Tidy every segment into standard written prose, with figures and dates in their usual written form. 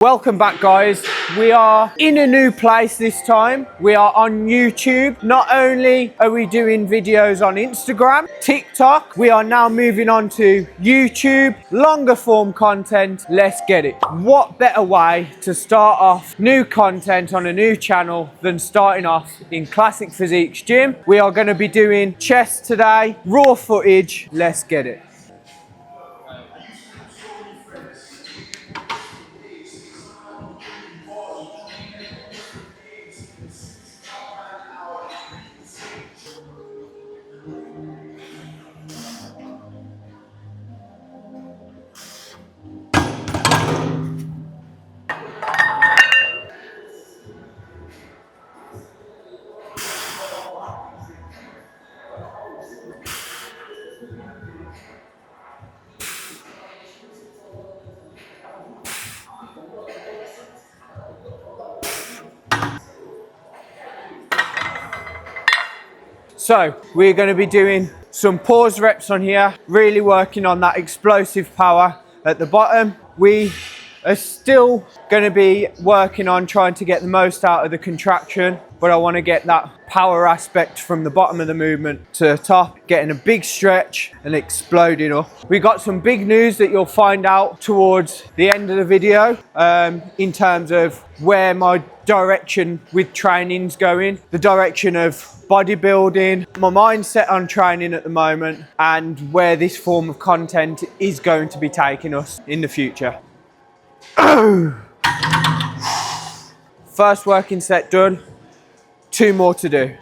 Welcome back, guys. We are in a new place this time. We are on YouTube. Not only are we doing videos on Instagram, TikTok, we are now moving on to YouTube, longer form content. Let's get it. What better way to start off new content on a new channel than starting off in Classic Physique's gym? We are going to be doing chest today, raw footage. Let's get it. So we're going to be doing some pause reps on here, really working on that explosive power at the bottom. We are still going to be working on trying to get the most out of the contraction, but I want to get that power aspect from the bottom of the movement to the top, getting a big stretch and exploding up. We got some big news that you'll find out towards the end of the video in terms of where my direction with training's going, the direction of bodybuilding, my mindset on training at the moment, and where this form of content is going to be taking us in the future. First working set done, 2 more to do.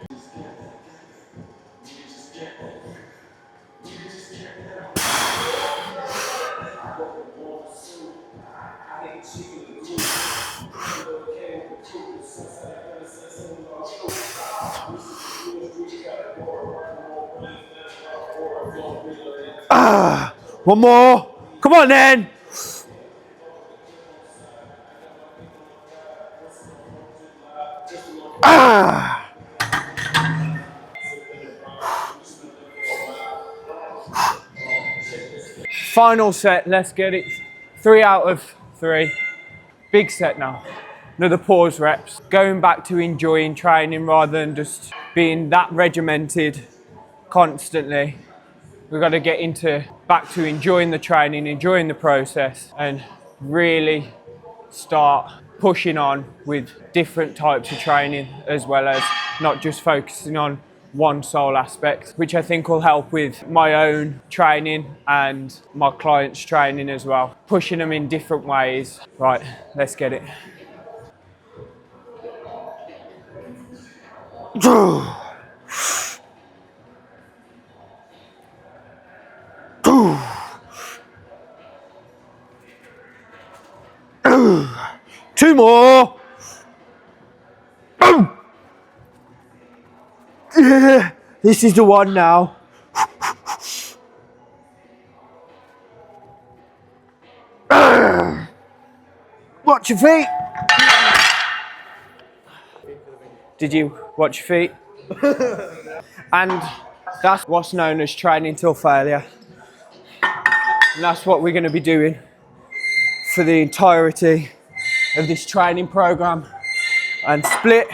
One more. Come on then. Final set, let's get it. 3 out of 3. Big set now. Another pause reps. Going back to enjoying training rather than just being that regimented constantly. We've got to get back to enjoying the training, enjoying the process, and really start pushing on with different types of training, as well as not just focusing on one sole aspect, which I think will help with my own training and my clients' training as well. Pushing them in different ways. Right, let's get it. Two more. Yeah, this is the one now. Watch your feet. Did you watch your feet? And that's what's known as training till failure. And that's what we're going to be doing for the entirety of this training program, and split,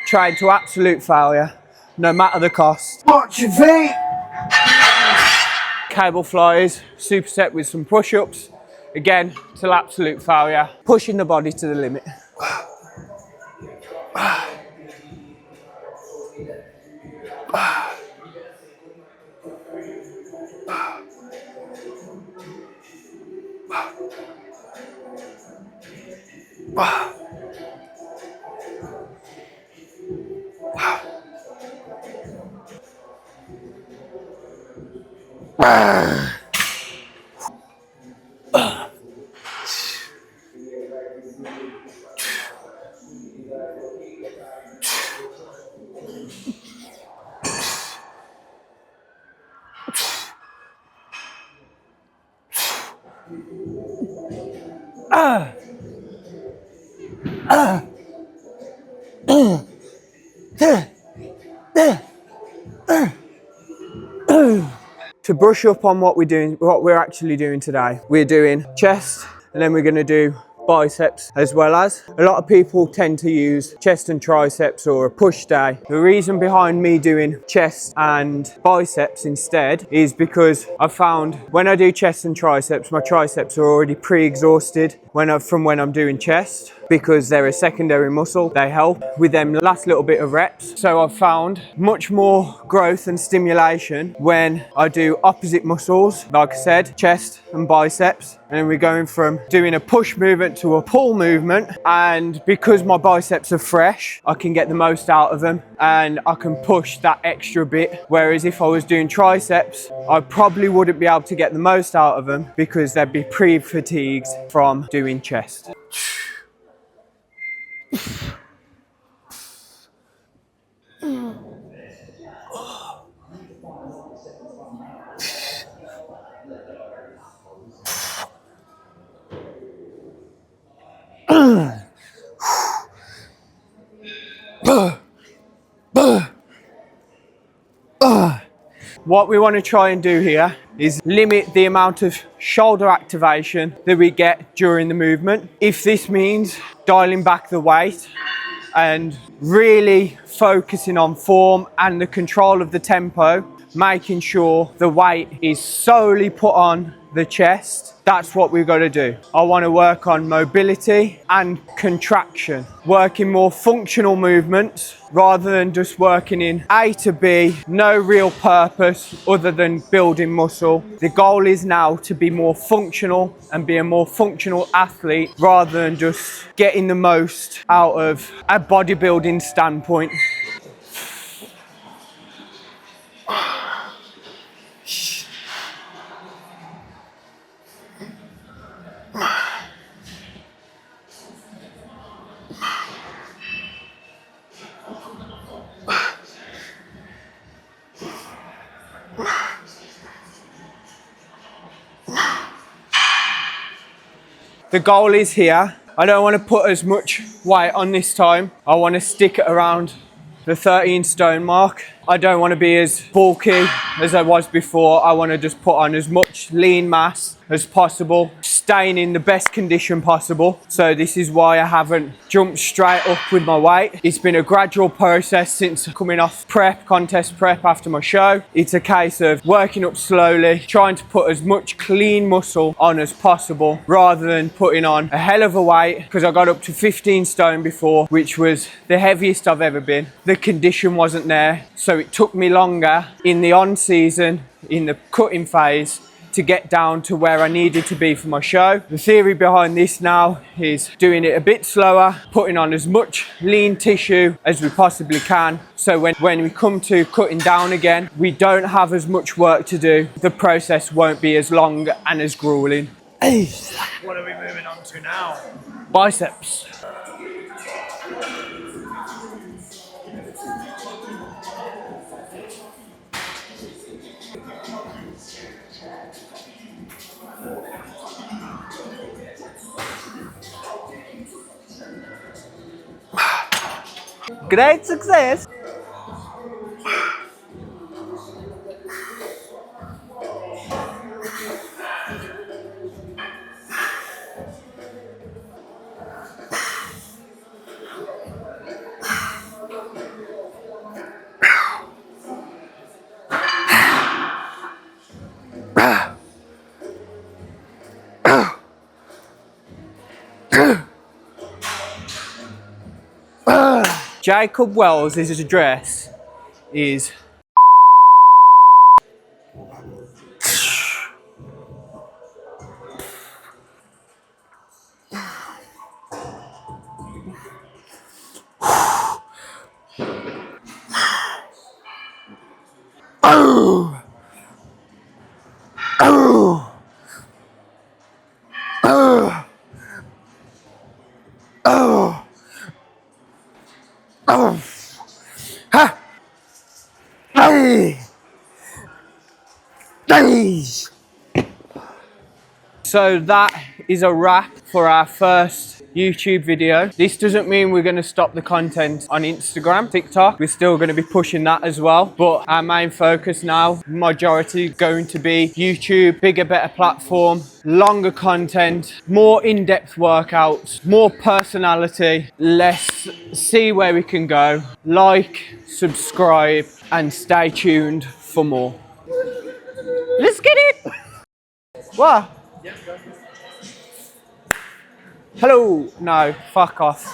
train to absolute failure, no matter the cost. Watch your feet. Cable flies, superset with some push-ups, again, till absolute failure, pushing the body to the limit. To brush up on what we're actually doing today, we're doing chest, and then we're going to do biceps as well as. A lot of people tend to use chest and triceps or a push day. The reason behind me doing chest and biceps instead is because I found when I do chest and triceps, my triceps are already pre-exhausted from when I'm doing chest, because they're a secondary muscle. They help with them last little bit of reps. So I've found much more growth and stimulation when I do opposite muscles, like I said, chest and biceps. And then we're going from doing a push movement to a pull movement. And because my biceps are fresh, I can get the most out of them and I can push that extra bit. Whereas if I was doing triceps, I probably wouldn't be able to get the most out of them because they'd be pre-fatigued from doing chest. What we want to try and do here is limit the amount of shoulder activation that we get during the movement. If this means dialing back the weight and really focusing on form and the control of the tempo, making sure the weight is solely put on the chest, that's what we've got to do. I want to work on mobility and contraction, working more functional movements rather than just working in A to B, no real purpose other than building muscle. The goal is now to be more functional and be a more functional athlete rather than just getting the most out of a bodybuilding standpoint. The goal is here, I don't want to put as much weight on this time. I want to stick it around the 13 stone mark. I don't want to be as bulky as I was before. I want to just put on as much lean mass as possible, staying in the best condition possible. So this is why I haven't jumped straight up with my weight. It's been a gradual process since coming off contest prep after my show. It's a case of working up slowly, trying to put as much clean muscle on as possible rather than putting on a hell of a weight, because I got up to 15 stone before, which was the heaviest I've ever been. The condition wasn't there, so it took me longer in the on season, in the cutting phase, to get down to where I needed to be for my show. The theory behind this now is doing it a bit slower, putting on as much lean tissue as we possibly can, so when we come to cutting down again, we don't have as much work to do. The process won't be as long and as grueling. What are we moving on to now? Biceps. Great success. Jacob Wells' address is So that is a wrap for our first YouTube video. This doesn't mean we're going to stop the content on Instagram, TikTok. We're still going to be pushing that as well. But our main focus now, majority going to be YouTube, bigger, better platform, longer content, more in-depth workouts, more personality. Let's see where we can go. Like, subscribe, and stay tuned for more. Let's get it! What? Hello? No, fuck off.